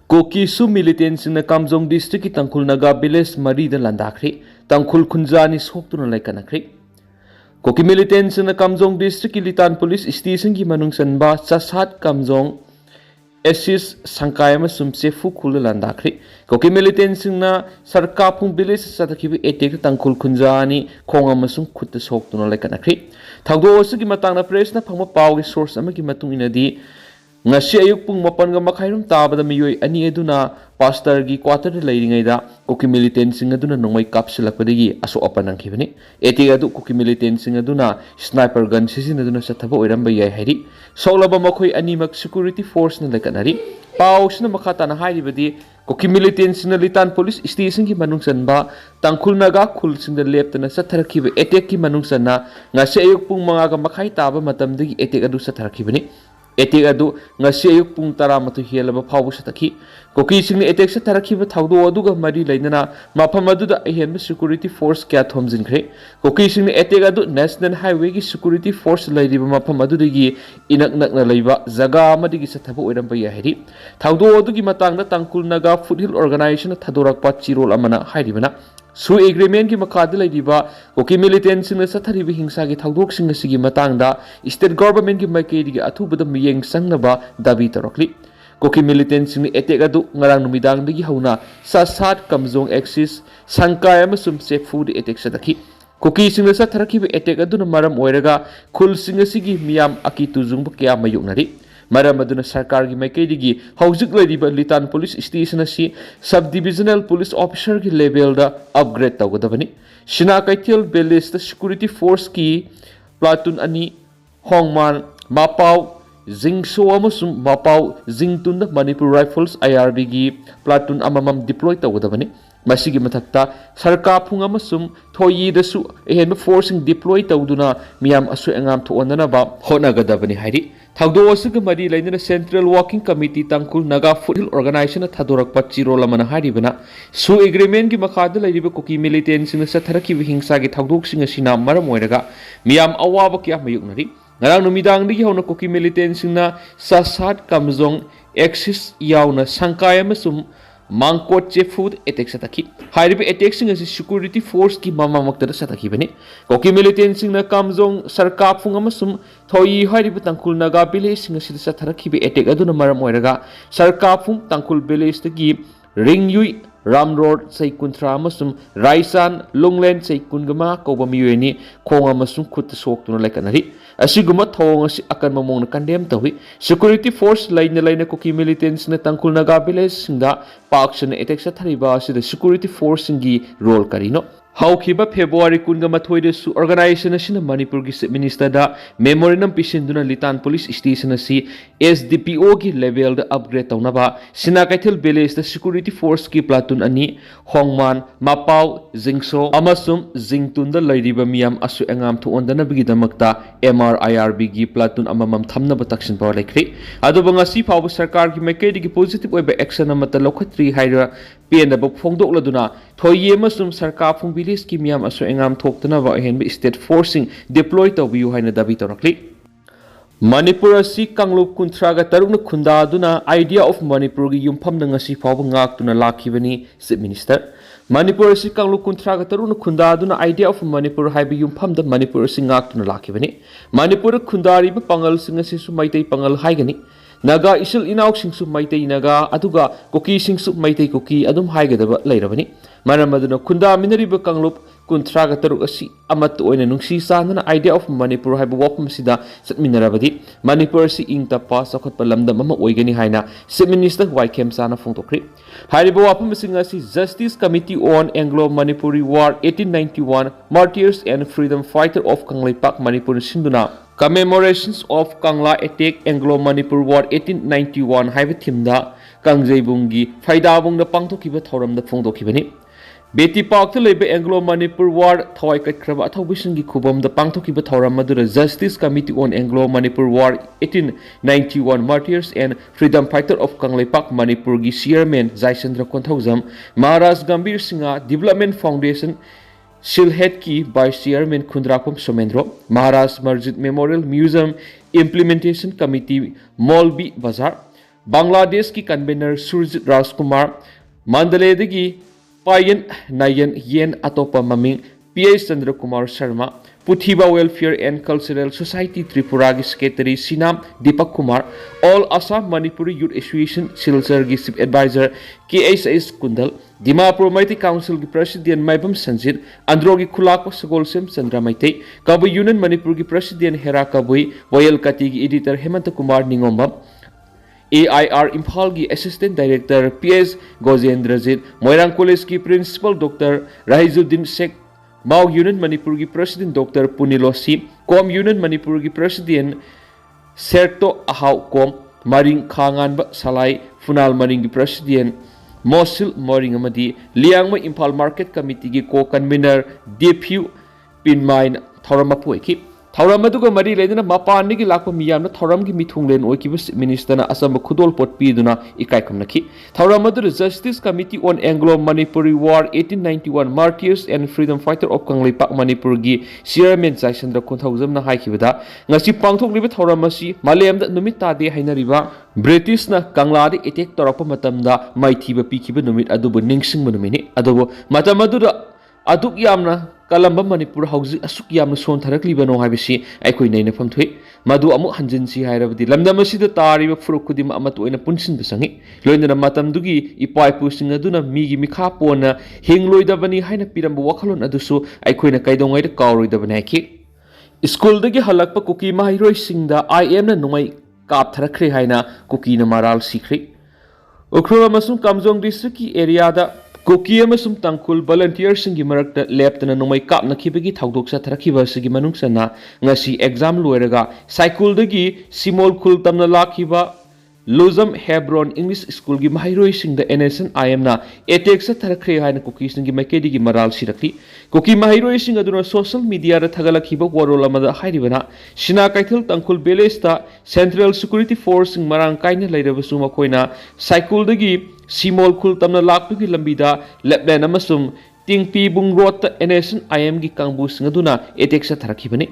Koki su militant sing na Kamjong district ki Tangkhul Naga Village mari da landakhre Tangkhul khunjani soktuna laikanakre Koki militant sing na Kamjong district ki Litan police station ki manung sanba chasat Kamjong Esis Sangkayama sumse fu khul landakhre Koki militant sing na sarka phung village satakhibi etek Tangkhul khunjani khonga masung khutta soktuna laikanakre thagdo osu ki matang na press na phangma paw gi source ama ki matung inadi ngasi ayuk pung mapan ga makhairum tabada miyoi ani eduna pastor gi quarter leiringai da Koki militant sing aduna nongmai kapsilakpadagi aso apanang khibani eti adu Koki militant sing aduna sniper gun sisinaduna sathaba oiramba yai hairi solaba makhoi animak security force na lakanari pausna makhata na hairibadi Koki militant sing Litan police station ki manung sanba Tangkhul Naga khul sing da leptana satharakhiba attack ki manung sanna ngasi ayuk pung manga ga makhai taba matamdagi attack adu satharakhibani Etek adu ngasi ayuk pung 12 helaba phawbu satakhi Koki singni etek sa tarakhiba thawdo aduga mari lainana mafam aduda ahenba security force kya thomjinkhre Koki singni etek adu national highway gi security force lairiba mafam adudagi inak nakna leiba jaga amadigi sathaba oiramba yahiri thawdo adugi matangda Tangkhul Naga foothill organization thadorakpa chirol amana hairibana Su agreement ki makadil ay diba Koki militant sing na satharibi hingsa ki thawdok sing na sige matangda state government ki maikay digi atubada miyeng sang na ba dabi tarokli Koki militant sing ni etek adu ngarang numidang digi hauna sa sat Kamjong axis sangkaya masum safe food etek sadaki Koki sing na satharakibi etek adu na maram oiraga khul sing na sige miyam aki tuzung ba kaya mayuk nari Maram aduna sarkar gi maikay digi hauzik laidiba Litan police station asi subdivisional police officer ki level da upgrade tawgadabani Sina Kaithel village da security force ki platoon ani Hongman Mapaw Jingso amasum Mapaw Jingtun da Manipur Rifles IRB gi platoon amamam deploy tawgadabani Masigi mathakta sarka phung amasum thoyi dasu ehenba forcing deploy tawduna miyam asu engam thoonana ba honagadabani hairi Thagdo asig mari lainana Central Working Committee Tangkhul Naga Foothill Organization thadorakpa chirol amana haribana su agreement gi makhada lairiba Koki militant sing satharaki hingsa gi thagdok sing asina maram oiraga miyam awaba kya mayuknari ngarang numidang digi hona Koki militant sing na sasat Kamjong axis yauna sangkaya masum Mangkot che food attack sataki hairiba attack sing asi security force ki mama makta sataki bani Koki militant sing na Kamjong sarka phung amasum thoi hairiba Tangkhul Naga village sing asi satharaki be attack aduna maram oiraga sarka phung Tangkhul village tagi ringyui Ram Road say kuntra amasum Raisan Longland say kungama koba miyeni khong amasum khut soktuna laikanari asiguma thong asi akan mamong na condemn tawi security force laina Koki militants na Tangkhul Naga village singa pakshan attack sa thariba asi security force singi role karino Haukiba February kunga mathoide su organization asina Manipur gi chief minister da memorandum pisinduna Litan police station asi SDPO gi level da upgrade tawnaba Sina Kaithel village da security force ki platoon ani Hongman Mapaw Jingso amasum Jingtun da lairiba miyam asu engam thuondana bigi damakta MRIRB gi platoon amamam thamna ba taksin power laikri adu banga si phaw sarkar gi maikay gi positive oiba action amata lokhatri haira pena ba phongdok laduna thoye masum sarkar phung village ki miyam aso engam thoktana ba henbe state forcing deploy tawbiu haina dabi torakli Manipur asi Kanglup kuntraga tarukna khunda aduna idea of Manipur gi yumpham na ngasi phawba ngaktuna lakhibani chief minister Manipur asi Kanglup kuntraga tarukna khunda aduna idea of Manipur haibi yumpham da Manipur asi ngaktuna lakhibani Manipur khundari ba pangal singasi su Meetei pangal haigani Naga isil inauk singsu Meetei Naga aduga Koki singsu Meetei-kuki adum haigadaba lairabani maram aduna khunda minariba Kanglup kuntraga taruk asi amat oina nungsi sanana idea of Manipur haiba wapam sida satminarabadi Manipur si ingta pa sakhotpa lamdam ama oigani haina chief minister Waikem sana phongtokri hariba wapam singa si Justice Committee on Anglo-Manipuri War 1891 Martyrs and Freedom Fighter of Kangleipak Manipur sinduna Commemorations of Kangla Attack Anglo-Manipur War 1891 haiba thimda Kangjaibungi Faidabungda pangthokiba thoramda phongtokibani Beti Park lebe Anglo-Manipur War Thawai Katkraba Athaubishingi Khubamda pangthokiba thoram madura Justice Committee on Anglo-Manipur War 1891 Martyrs and Freedom Fighter of Kangleipak Manipur gi chairman Jaisandra Konthaujam Maharaj Gambir Singha Development Foundation Silhet ki Vice Chairman Khundrapam Somendro Maharaj Marjit Memorial Museum Implementation Committee Molbi Bazar Bangladesh ki convener Surjit Rajkumar, Mandalay Payan Nayan Yen Atopa Maming, P.S. Chandra Kumar Sharma, Puthiba Welfare and Cultural Society Tripura Secretary Sinam Deepak Kumar, All Assam Manipuri Youth Association Silsar Chief Advisor KSS Kundal, Dimapur Meitei Council President Maibam Sanjit, Androgi Kulak Sagolsem Chandra Meitei, Kabu Union Manipur President Hera Kabui, Wayal Katigi Editor Hemanta Kumar Ningombam, AIR Imphal की Assistant Director PS Gojendrajit, Moirang College की Principal Dr. Rahizuddin Sheikh, Mau Union Manipur की President Dr. Punilosi, Com Union Manipur की President Serto Ahau Com, Maring Khanganba Salai, Funal Maring की President Mosil Moring Amadi, Liangma Imphal Market Committee की Co-Convener Depu Pinmain Thoramapueki. Thauram aduga mari leduna mapani gi lakpa miyamna thauram gi mithunglen oikibus minister na asam khudol pot piduna ikai kamnaki thauram adu Justice Committee on Anglo-Manipuri War 1891 Martyrs and Freedom Fighter of Kangleipak Manipur gi Chairman Jaisandra Konthaujam na haikibada ngasi pangthokliba thauram asi malemda numit tade hainariba British na Kangladi attack torapa matamda maithiba pikiba numit adubu ningsingba numini adubu matam aduda aduk yamna Kalamba Manipur Housing Asuk Yam Son Tarakliba no Habishi, Equi Nana Famtui, Madu Amu Hanjensi Hirabdi, Lamdamasi the Tari of Furukudim Amatu in a Punsin the Sangi, Lona Matamdugi, Ipai pushing Aduna, Migi Mikapona, Hing Loidavani, Hina Piram Wakalon Adusu, Equina Kaidong the Kauri the Vanaki. School the Halakpa Kuki Mahiro sing the I am the Nomai Kap Tarakre Haina, Kuki Namaral secret. Okura Masum Kamzong district area the Koki amasum tangkul volunteers singi marakta leptana nomai kapna khibagi thaudoksa tharakiba sigi manungsana ngasi exam loiraga cycle dagi simol khul tamna lakhiba Lozam Hebron English School gi mahairoi sing the NSN IM attack sa tharakre haina Koki singi maikedi gi maral sirakli Koki mahairoi sing aduna social media ra thagalakhiba warol amada hairibana Shina Kaithal tangkul village ta Central Security Force sing marang kaina leirabasu makoina cycle dagi Simol Kul Tamna Lakpi Lambida, Leplan Amasum, Tingpi Bung Rota, NSN IM gi Kangbu Singaduna, attack sa Tarakibani.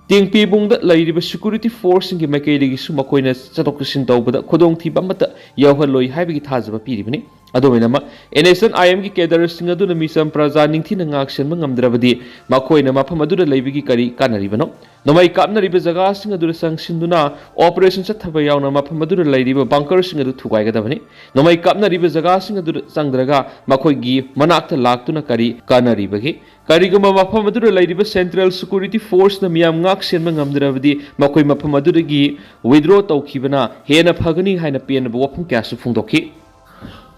Tingpi Bung the Lady Security Force in Gimakedi Sumakoina Satokusin Tobada, Khudong Tibamata, Yahaloy, Habi Tazaba Piribani. Adominama, NSN IM gi Kedar Singaduna Misam Praza Ningtin and Action Mangam Dravadi, Makoina Mapamadura Labigi Kari Kanaribano. No my capna ribazaga singadura sanctionuna, operations at Tabayana Mapamadura Lady bunker singadu Tugagadavani. No my capna ribazaga singadur Sandraga, Makoigi, Manakta Laktuna Kari, Kanaribagi. Karigama Mapamadura Lady Central Security Force the Miam Ngaxian Mangamdravadi, Makoi Mapamaduragi, withdraw Tokibana, Hena Pagani Hinapian Wapum Casu Fundoki.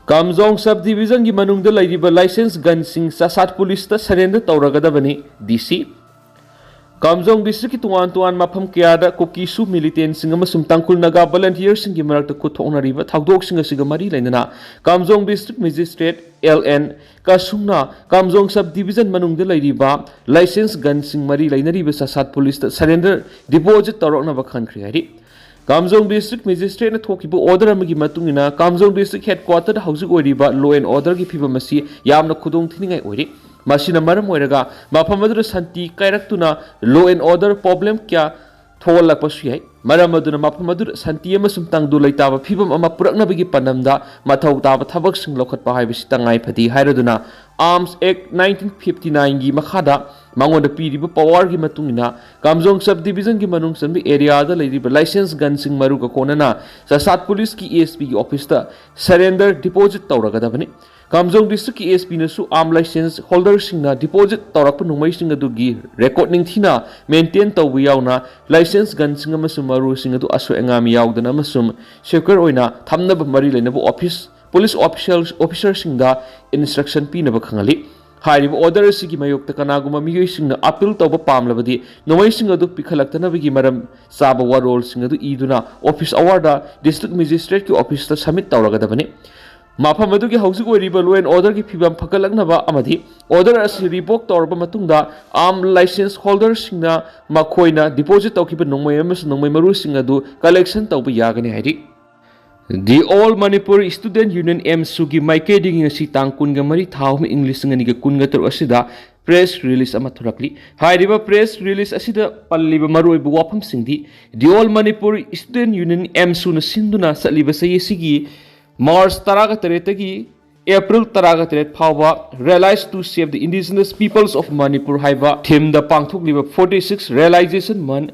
Kamzong subdivision gi manung da laiba license gun sing sasat police ta surrender tawragadabani DC Kamzong district ki tuan mafam kiyada kokisu militant sing amasum tangkul naga volunteers sing gi marakta kuthonariba thagdok sing asiga mari lainana Kamzong district magistrate LN kasungna Kamzong subdivision manung da laiba license gun sing mari lainariba sasat police ta surrender deposit tawrokna ba khankhri hari Kamzong District Magistrate na thokiba order amagi matungina Kamzong District Headquarter da hauzik oiriba law and order gi phibam asi yamna khudong thiningai oiri masina maram oiraga mafamadu santi kairaktuna law and order problem kya tholakpasu yai maram aduna mafamadu santi amasum tangdu laitaba phibam ama purakna bigi panamda mathau taba thabak sing lokhatpa haibisi tangai phadi hairaduna Arms Act 1959 gi makhada Mangonda piriba power gi matungina Kamzong subdivision gi manung sanbi area da leiriba license gun sing maru ka konana sasat police ki ASP gi office ta surrender deposit tawragadabani Kamzong district ki ASP na su arm license holder sing na deposit tawrakpa numai sing adu gi recording thina maintain tawbu yauna license gun sing ama maru sing adu aso engami yaudana masum secure oina thamnaba mari lenabu office police officers sing da instruction pinaba khangali Hari order sigi mayok kanaguma miyoi singna appeal tawba pamlabadi nomai sing adu pikhalakna bigi maram saba warol sing adu iduna office award district magistrate ki office ta submit tawragadabani mafam adu ki hausi ko riba law and order ki phibam phakalakna ba amadi order as revoke tawrba matungda arm license holder singna makoina deposit tawkiba nomai amas nomai maru sing adu collection tawba yagani hari The All Manipur Student Union M Sugi Maikedi ngi si tangkun ga mari thau mi English ngani ga kun ga ter asida press release ama thurakli hairiba press release asida palliba maroibu wafam singdi the all Manipuri student union MSU na sinduna satliba sayesigi March taraga taretagi April taraga taret phawa realize to save the indigenous peoples of Manipur haiba theme da pangthokliba 46 realization month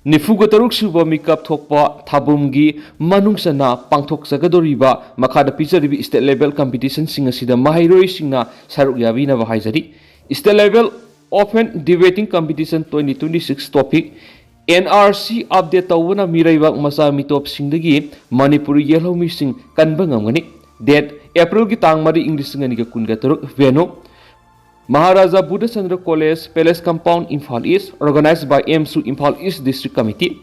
Nifuga taruk suba mikap thokpa thabumgi manungsana pangthok sagadoriba makhada pizaribi state level competition singa sida mahairoi singna saruk yabina ba haijari state level open debating competition 2026 topic NRC update tawuna miraiba masa mitop singdagi Manipuri yellow missing kanba ngamgani date April ki tangmari English ngani ga kunga taruk venue Maharaja Buddha Chandra College Palace Compound Imphal East organized by MSU Imphal East District Committee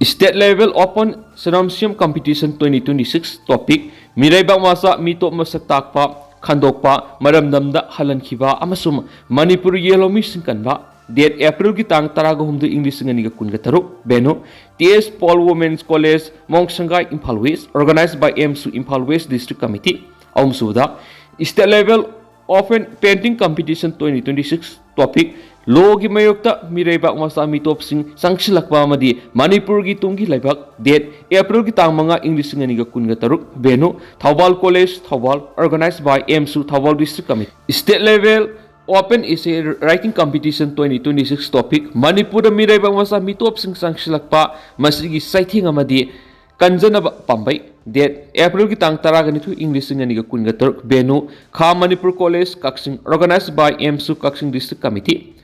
State Level Open Synopsium Competition 2026 Topic Mirai Bangmasa Mitop Masak Takpa Khandokpa Maramdamda Halankhiba Amasum Manipur Yellow Mission Kanba Date April ki tang taraga humdu English ngani ga kunga taruk Beno TS Paul Women's College Mongsangai Imphal West organized by MSU Imphal West District Committee Aumsuda State Level Open Painting Competition 2026 Topic Logi Mayokta Mirebak Masa Mitop Sing Sangsilakpa Madi Manipur gi Tungi Laibak Date April ki Tangmanga English Nganiga Kunga Taruk Beno Thawal College Thawal organized by MSU Thawal District Committee State Level Open Essay Writing Competition 2026 Topic Manipur Mirebak Masa Mitop Sing Sangsilakpa Masigi Saiting Amadi Kanjanaba Pambai Date April ki tang taraga nitu English ngani ga kunga turk Benu Kha Manipur College Kaksing organized by MSU Kaksing District Committee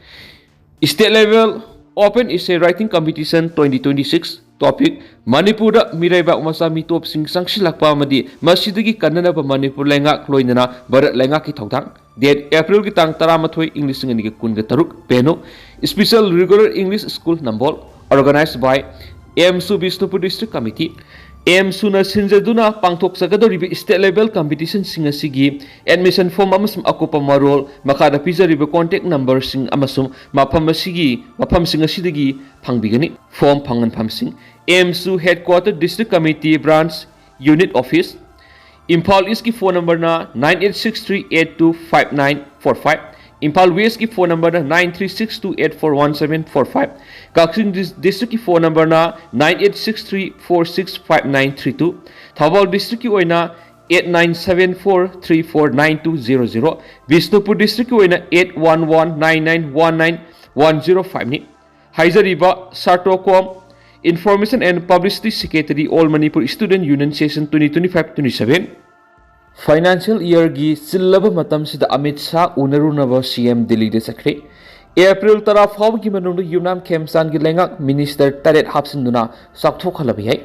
State Level Open Essay Writing Competition 2026 Topic Manipur da Miraiba Masa Mitop Sing Sangsilakpa Madi Masidagi Kananaba Manipur Lengak Loinana Barat Lengak ki Thaudang Date April ki tang taramathoi English ngani ga kunga turk Benu Special Regular English School Nambol organized by MSU Bishnupur District Committee MSU na sinjaduna pangthok sagadoribi state level competition singa sigi admission form amasum akopa marol makada pizariba contact number sing amasum mafam singa sidagi phangbigani form phangan phamsing MSU headquarter district committee branch unit office Imphal East ki phone number na 9863825945 Imphal West ki phone number na 9362841745 Kaksing District ki phone number na 9863465932 Thawal District ki oina 8974349200 Bishnupur District ki oina 8119919105 ni Haizariba Sartocom Information and Publicity Secretary All Manipur Student Union Session 2025-27 Financial Year gi Sillaba Matam Sida Amit Shah Unarunaba CM Delhi de Sakre April Tara Faw gi Manung Yunam Kemsan gi Lengak Minister Taret Hapsinduna Sakthok Halabi hai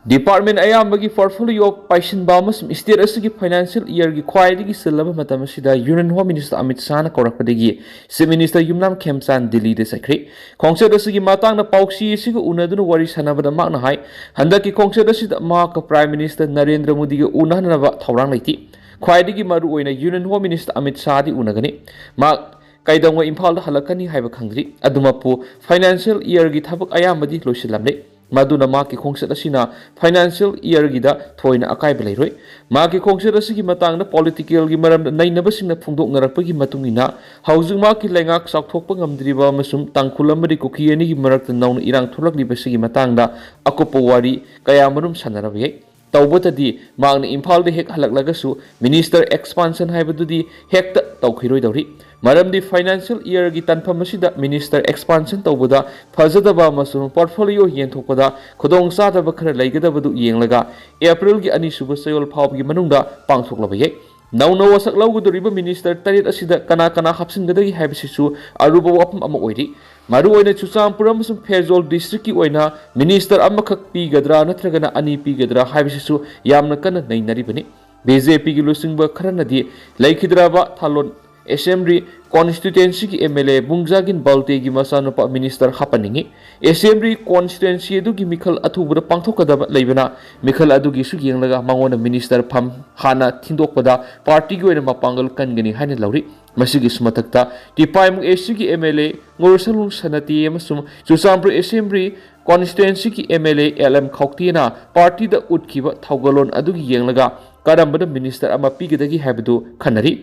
Department Ayambagi portfolio Paishin Bamas State Asigi Financial Year gi Kwaidi gi Sillaba Matam Sida Union Home Minister Amit Shah na Korakpadegi Se Minister Yunam Kemsan Delhi de Sakre Kongse Asigi Matang na Pauksi Sigu Unadun Wari Sanabada Magna Hai Handaki Kongse Asida Mark Prime Minister Narendra Modi gi Unanaba Thaurang Laiti Kwaidi gi Maru Oina Union Home Minister Amit Shah di Unagani Mark Kaidangwa Imphal Halakani Haiba Khangri Adumapu Financial Year gi Thabak Ayambadi Loisilamle Maduna Maki Kongset Asina Financial Year Gida Thoina Akai Belairoi Maki Kongset Asigi Matang na Political gi Maram Nainabasing na Phungdok Narakpagi Matungina Housing Maki Lengak Sakthokpa Ngamdriba Masum Tangkulamari Kukiani gi Marak Naun Irang Thulakli Basigi Matangda Akopo Wari Kayamarum Sanarabi Taubotadi Magna Imphal de Hek Halaklagasu Minister Expansion Haibadudi Hekta Taukhiroi Dori Maramdi Financial Year gi Tanpamasida Minister Expansion Taubuda Fazadaba Masum Portfolio Yentopada Khudong Sadaba Khara Laigadabadu Yenglaga April gi Anisuba Sayol Phawgi Manungda Pangthoklabaye Nauno wasak laugudoriba Minister Tarit Asida Kana Hapsingadagi Habisisu Aruba Wapam Ama Oiri Maru Oina Chusampura Masum Fezol District ki Oina Minister Amakak Pigadra Natragana Ani Pigadra Habisisu Yamna Kana Nainaribani BJP gi Lusingba Kharanadi Laikhidraba Thalon Assembly Constituency ki MLA Bungjagin Balte gi Masanupa Minister Hapaningi Assembly Constituency du gi Mikhal Athubura Pangthokadaba Leibana Mikhal adu gi su yenglaga mangona Minister Pham Hana Thindokpada Party gi oina mapangal kangani haina lauri masigi sumatakta Tipaim AC gi MLA Ngursalung Sanati amasum Chusampur Assembly Constituency ki MLA LM Khoktina Party da utkiba Thaugalon adu gi yenglaga कारंबद minister अमा पीगदगी हैबदु खनरी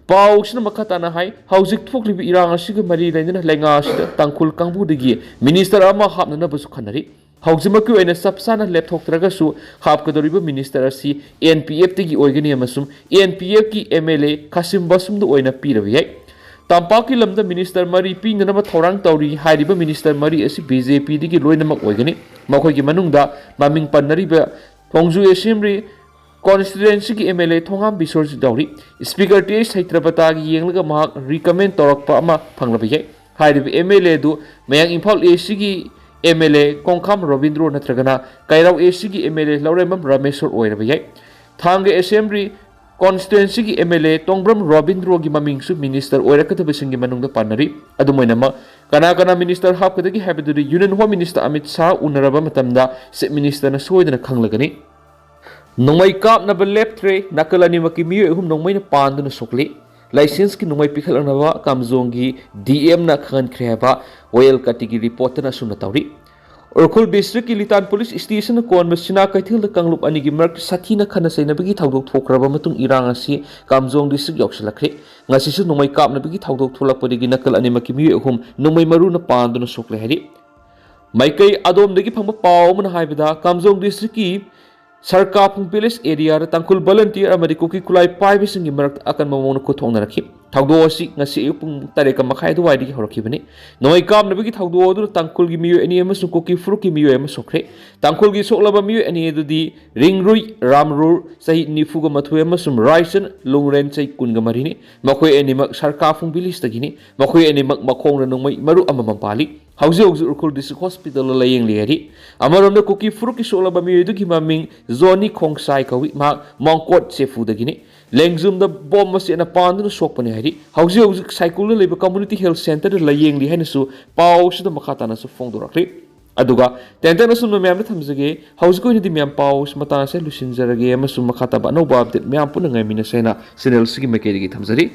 पाउसना मखताना high हौजिक थोकलिबि इरांग असिग मरी लेना लेंगा असिद तंखुल कांबुदगी minister अमा हापननबसु खनरी हौजिमकु ओइना सबसाना लेपथोक्तरगसु हापकदोरिबो minister असि NPF तगी ओइगनी अमसुम NPF की MLA खासिम बसुमदु ओइना पीरबि याई तांपाकी लमदा मिनिस्टर मरी पीननब थौरांग तौरी हाइरिबा मिनिस्टर मरी असि बीजेपी दगी लोइनमक ओइगनी मखोइगी मनुंगदा ममिंग पन्नरिबा थोंजु एसेंबली कॉन्स्टिट्यूएंसी की एमएलए थोंगाम बिसोर दौरी स्पीकर टी सैत्रपता की येंगलगा महाक रिकमेंड तौरकपा अमा फंगलबा याई हाइरिबा एमएलए दु मयांग इम्फाल एसी की एमएलए कोंखाम रविंद्रो नत्रगना कैराव एसी की एमएलए लौरेमम रमेश्वर ओइरबा याई थांगे असेंबली कॉन्स्टिट्यूएंसी की एमएलए तोंग्रम रविंद्रो की ममिंगसु मिनिस्टर ओइरकदबसिंगी मनुंगदा पानरी अदुमोइनमा कना कना मिनिस्टर हापकदगी हैबदुरी union home minister Amit Shah उनरबा मतमदा चीफ मिनिस्टर न सोइदना खंगलगनी नोंमै कापनब लेप्थ्रे नाकल अनिमकी मियोय अहुम नोंमैना पांदुना सोकले लाइसेंस की नोंमै पिखलनबा कामजोंगी डीएम ना खनख्रे हैबा ओयल कटिगी रिपोर्टना सुना तौरी उरखुल डिस्ट्रिक्ट की लितान पुलिस स्टेशन कोन मसिना कैथल कंगलुप अनिगी मरक साथीना खना सैनबगी थाउदोक थोक्रबा मतुंग इरांग असि कामजोंग डिस्ट्रिक्ट यौसलखरे ngasisu nongmai kapnabigi थाउदोक थोलकपदगी नकल अनिमकी मियोय अहुम नोंमै मरुना पांदुना सोकले हैरि माइकै अदोमदगी फंगबा पावमना हाइबदा कामजोंग डिस्ट्रिक्ट की सरकार पैलेस एरिया तंकुल वॉलंटियर कुकी खुलाई पाइबसिंगी मरक अकन ममोन खुथोंनरखि थाउदो असि ngasi पुंग तारेक मखाय दुवाइदगी हरखिबनि नोय कामनबगी थाउदो अदु तंकुल गी मियो एनी अमसु कुकी फ्रुक की मियो एम सोखरे तंकुल गी सोकलबा मियो एनी दुदी रिंगरुई रामरुर सही निफुग मथुय अमसुम राइसन लुंगरेन सही कुनग मरिनि मखोय एनीमक सरकार पुंग बिलिस तगिनि मखोय एनीमक मखोंग नोंमै मरु अमम पाली हौजे हौजे उरखुल डिस्ट्रिक्ट हॉस्पिटल लयेंग लेरी अमरोम कुकी फ्रुक की सोकलबा मियो दुगी ममिंग जोनी खोंगसाई कवि मा मंकोट सेफुदगिनि लेंगजुम द बॉम्ब मसेना पांदुना सोकपने हैरि हौजे हौजे साइकुल लेब कम्युनिटी हेल्थ सेंटर लयेंग लि हैनसु पाउसद मखातानासु फोंदोरखरि अदुगा तेंतनसु मैम थमजगे हौजे कोइनदि मैम पाउस मतासे लुसिनजरगे अमसु मखाता अनौबा अपडेट मैम पुनंगाय मिनसेना चैनल सिगी मकेरिगी थमजरी।